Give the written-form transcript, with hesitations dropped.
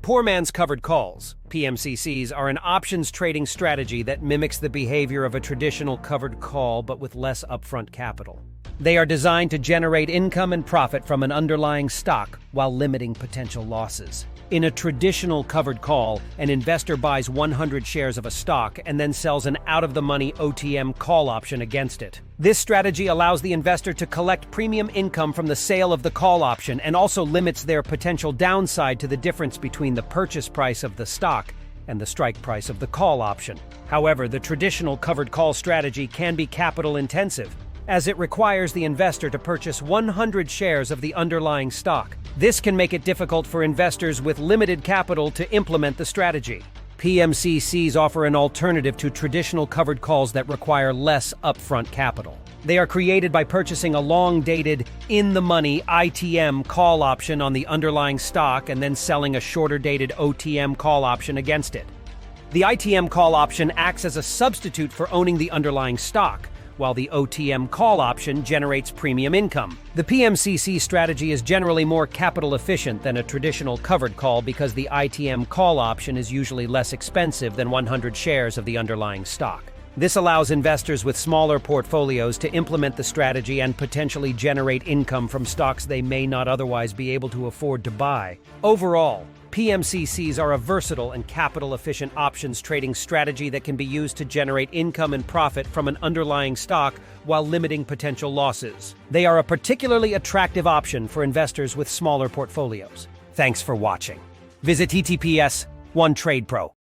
Poor man's covered calls, PMCCs, are an options trading strategy that mimics the behavior of a traditional covered call but with less upfront capital. They are designed to generate income and profit from an underlying stock while limiting potential losses. In a traditional covered call, an investor buys 100 shares of a stock and then sells an out-of-the-money OTM call option against it. This strategy allows the investor to collect premium income from the sale of the call option and also limits their potential downside to the difference between the purchase price of the stock and the strike price of the call option. However, the traditional covered call strategy can be capital-intensive, as it requires the investor to purchase 100 shares of the underlying stock. This can make it difficult for investors with limited capital to implement the strategy. PMCCs offer an alternative to traditional covered calls that require less upfront capital. They are created by purchasing a long-dated, in-the-money ITM call option on the underlying stock and then selling a shorter-dated OTM call option against it. The ITM call option acts as a substitute for owning the underlying stock, while the OTM call option generates premium income. The PMCC strategy is generally more capital efficient than a traditional covered call because the ITM call option is usually less expensive than 100 shares of the underlying stock. This allows investors with smaller portfolios to implement the strategy and potentially generate income from stocks they may not otherwise be able to afford to buy. Overall, PMCCs are a versatile and capital-efficient options trading strategy that can be used to generate income and profit from an underlying stock while limiting potential losses. They are a particularly attractive option for investors with smaller portfolios. Thanks for watching. Visit https://OneTradePro.